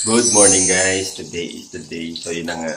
Good morning guys, today is the day. So yun na nga,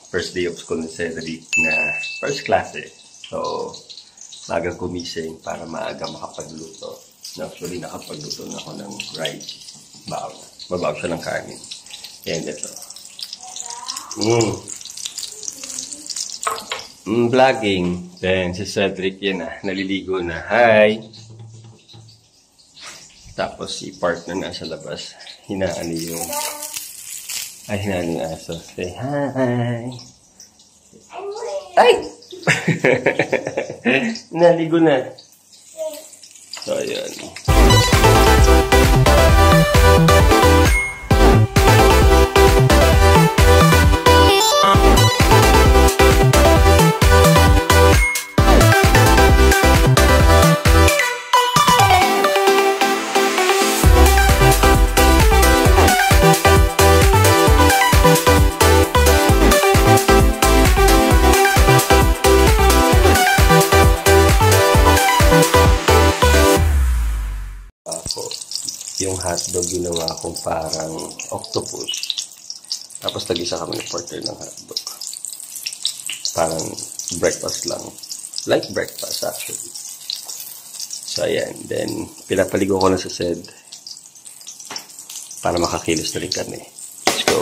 first day of school ni Cedric na first klase. So, magang gumising para maaga makapagluto. Actually, nakapagluto na ako ng rice. Mabaw siya ng kanin. Yan, ito. Vlogging. Then, si Cedric yan na, naliligo na. Hi! Tapos si partner na sa labas. Hinaan yung aso. Say hi! Ay! Naligo na. So, ayan. Yung hotdog ginawa kong parang octopus. Tapos tag-isa kami ng partner ng hotdog. Parang breakfast lang. Like breakfast actually. So ayan. Then pinapaligo ko na sa Ced. Para makakilos na rin kami. Let's go.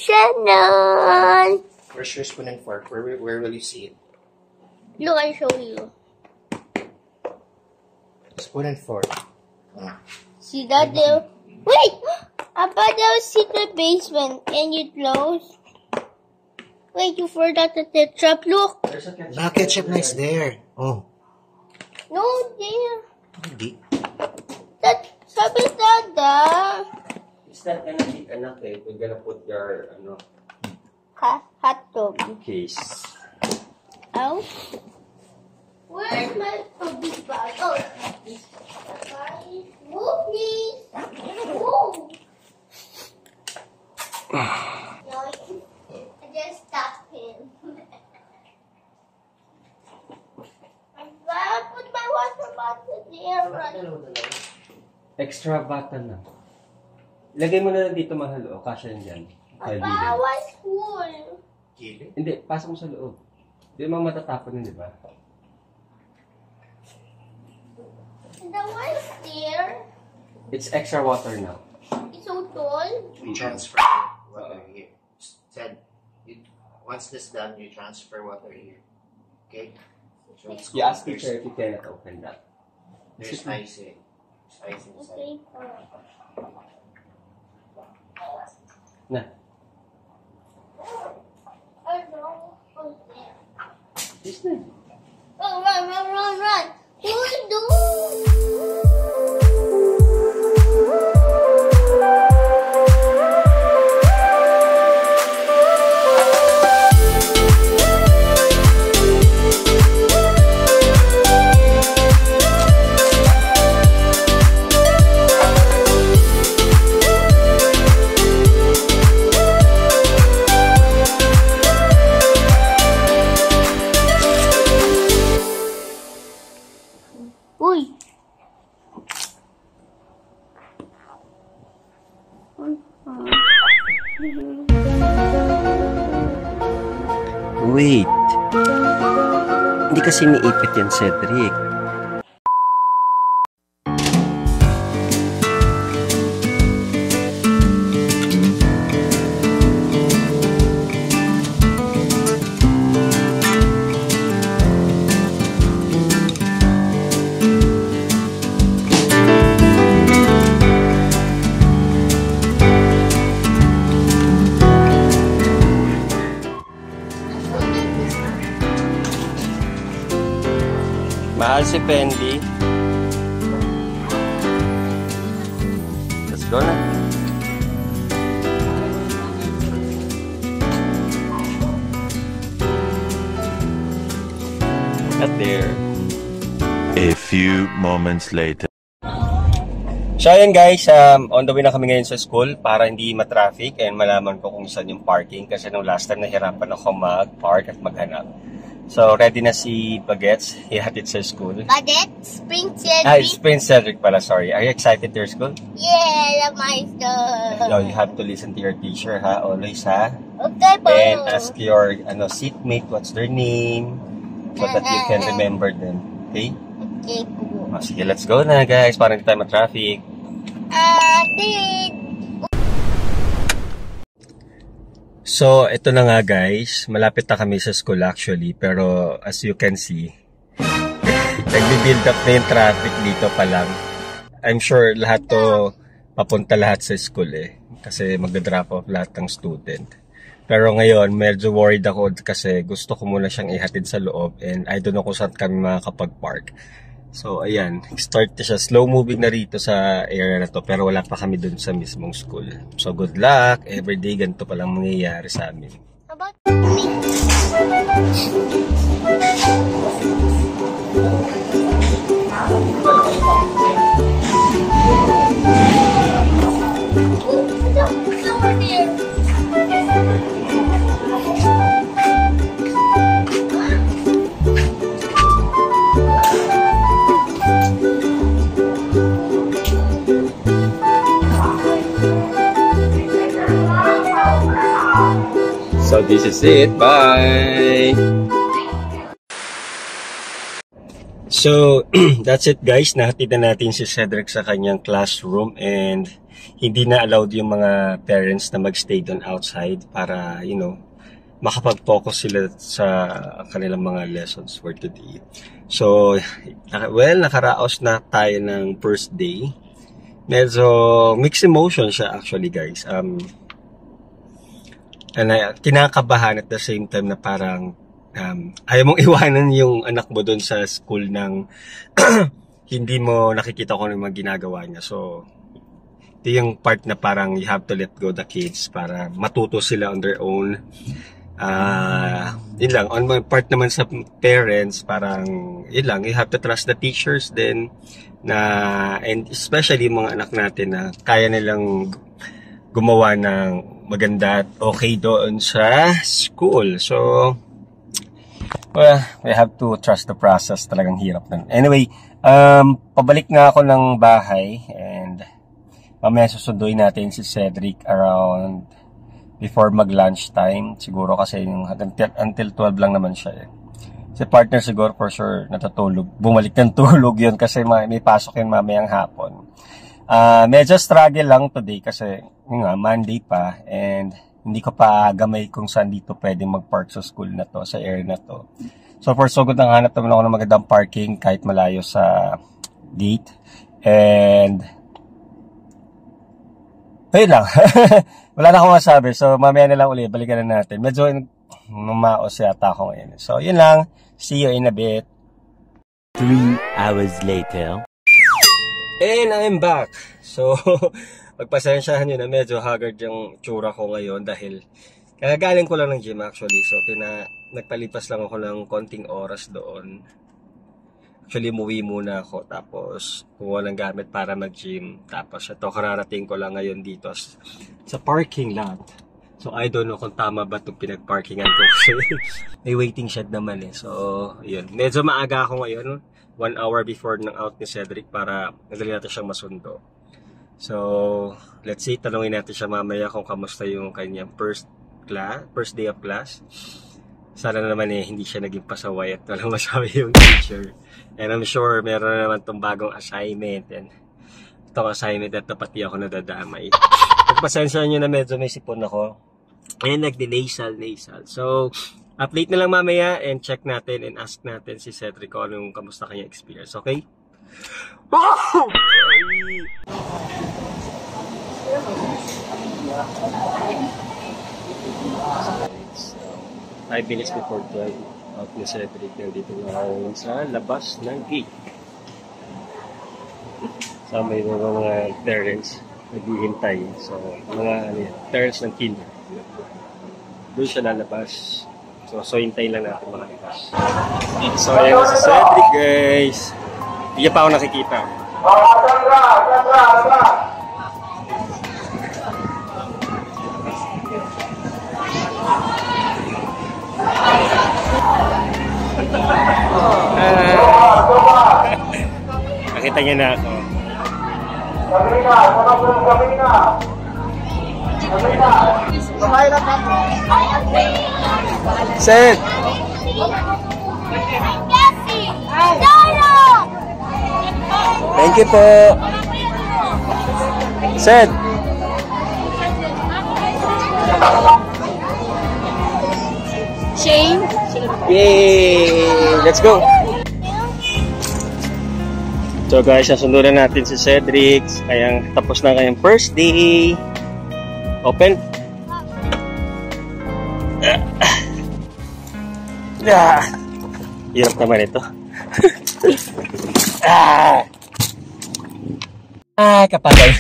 Channel. Where's your spoon and fork? Where will you see it? Look, I show you. Spoon and fork. See that there? Wait! Papa, that was in the basement. And you close. Wait, you forgot the ketchup. Look. There's a ketchup. No, ketchup nice there. Oh. No, there. Hindi. That, sabi Dada. Is that gonna be enough eh? We're gonna put your Hot dog. case. Oh. Where's my big bag? Oh, move, please. Move. No, I just stopped him. I'm gonna put my water bottle there. Extra button na. Lagay mo na lang dito, mahal. O, kasya yan dyan. Papa, what's full? Hindi, pasok mo sa loob. Hindi mo matatapon yun, di ba? The one's there. It's extra water now. It's so tall. You transfer water here. Said, once this done, you transfer water here. Okay? So it's You ask teacher if you cannot open that. There's ice in. There's ice inside. Okay. Na. This na. Oh, run. What do you do? Uy! Wait. Hindi kasi niipit yan, Cedric. Mahal si Fendi. Let's go na. At there. A few moments later. So ayan guys, on the way na kami ngayon sa school para hindi ma-traffic and malaman ko kung saan yung parking kasi nung last time nahirapan ako mag-park at maghanap. So ready na si Bagets, hihatid sa school. Bagets? Prince Cedric? It's Prince Cedric pala, sorry. Are you excited to your school? Yeah, my God. No, you have to listen to your teacher ha, always ha. Okay po. And ask your seatmate what's their name so that you can remember them. Okay? Okay po. Sige, let's go na guys para hindi tayo ma-traffic. So, ito na nga guys. Malapit na kami sa school actually. Pero as you can see, nagbi-build up na yung traffic dito pa lang. I'm sure lahat to papunta lahat sa school eh. Kasi magda-drop off lahat ng student. Pero ngayon, medyo worried ako kasi gusto ko muna siyang ihatid sa loob. And I don't know kung saan kami makakapag-park. So, ayan. Start na siya. Slow moving na rito sa area na to. Pero wala pa kami dun sa mismong school. So, good luck. Everyday, ganito palang mangyayari sa amin. How about me? So this is it. Bye! So, that's it guys. Nahatid na natin si Cedric sa kanyang classroom and hindi na allowed yung mga parents na magstay doon outside para, you know, makapag-focus sila sa kanilang mga lessons for today. So, well, nakaraos na tayo ng first day. Medyo mixed emotion siya actually guys. Kinakabahan at the same time na parang ayaw mong iwanan yung anak mo doon sa school ng hindi mo nakikita kung ano yung ginagawa niya. So, ito yung part na parang you have to let go the kids para matuto sila on their own. Yun lang. On my part naman sa parents, parang yun lang. You have to trust the teachers then and especially yung mga anak natin na kaya nilang gumawa ng maganda at okay doon sa school. So, well, we have to trust the process. Talagang hirap nun. Anyway, pabalik nga ako ng bahay and mamaya susunduin natin si Cedric around before mag-lunch time. Siguro kasi yung until 12 lang naman siya eh. Si partner siguro for sure natutulog. Bumalik ng tulog yun kasi may pasok yun mamayang hapon. Medyo struggle lang today kasi nga Monday pa and hindi ko pa gamay kung saan dito pwede mag-park sa school na to, sa area na to. So for so good, nanghanap naman ako ng magandang parking kahit malayo sa gate. And ayun lang. Wala na akong masabi. So mamaya na lang ulit, balikan na natin. Medyo mamaos yata ako ngayon. So yun lang. See you in a bit. 3 hours later. And I'm back. So, magpasensyahan nyo na medyo haggard yung tsura ko ngayon dahil kagagaling ko lang ng gym actually. So, nagpalipas lang ako ng konting oras doon. Actually, umuwi muna ako. Tapos, kumuha ng gamit para mag-gym. Tapos, ito, kararating ko lang ngayon dito sa parking lot. So, I don't know kung tama ba itong pinag-parkingan ko. May waiting shed naman eh. So, yun. Medyo maaga ako ngayon. 1 hour before ng out ni Cedric para madali natin siyang masundo. So, let's see, tanungin natin siya mamaya kung kamusta yung kanyang first day of class. Sana naman hindi siya naging pasaway at walang masabi yung teacher. And I'm sure meron naman itong bagong assignment. And itong assignment at pati ako nadadamay. Pagpasensya nyo na medyo may sipon ako. And nagdi-nasal. So, update na lang mamaya and check natin and ask natin si Cedric kung anong kamusta kanya experience, okay? Oh! Sorry! 5 minutes before 12. out ni Cedric. Nandito na sa labas ng gate. Sama yung mga parents naghihintay. So, mga parents ng kinder. Doon siya lalabas. So hintayin lang natin makalabas. So, ayan si Cedric, guys. Hindi niya pa ako nakikita. Nakita niya na ako. Sed! Thank you po. Sed! Shane? Yay! Let's go! So guys, nasunduran natin si Cedric. Kaya tapos na kayang first day. Open. Hirap naman ito. Kapagay.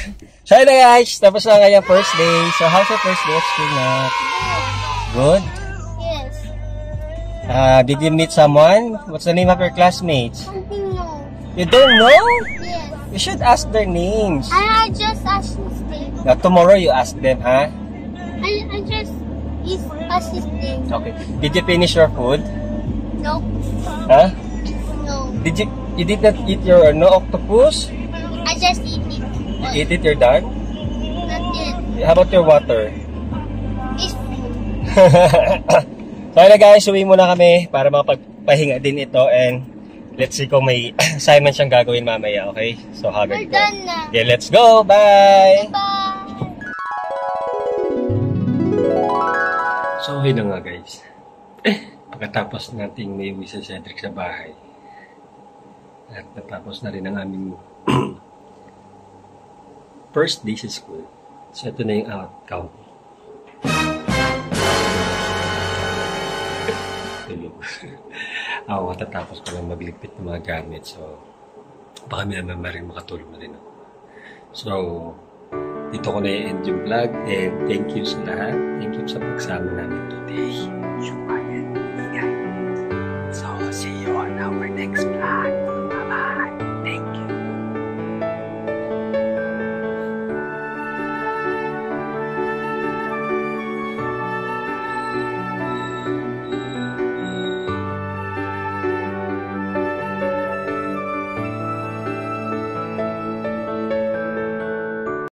So yun na guys, tapos na kayang first day. So how's your first day at school na? Good? Yes. Did you meet someone? What's the name of your classmates? Something no. You don't know? Yes. You should ask their names. I just asked his name. Now, tomorrow you ask them, huh? I just asked his name. Okay. Did you finish your food? No. Huh? No. You did not eat your octopus? I just eat it. You eat it, you're done? Not yet. How about your water? It's full. So na guys, uwi muna kami para makapagpahinga din ito and let's see kung may assignment siyang gagawin mamaya, okay? So haggard We're done na. Yeah, let's go! Bye! Bye! So okay na nga guys. Pagkatapos nating may uwi sa Cedric sa bahay at natapos na rin ang aming first day sa school. So ito na yung outcome. Tulog. Ako matatapos ko lang magligpit ng mga gamit. So baka may naman rin makatulong na rin ako. So dito ko na i-end yung vlog and thank you sa lahat. Thank you sa pagsama namin today. So see you on our next vlog.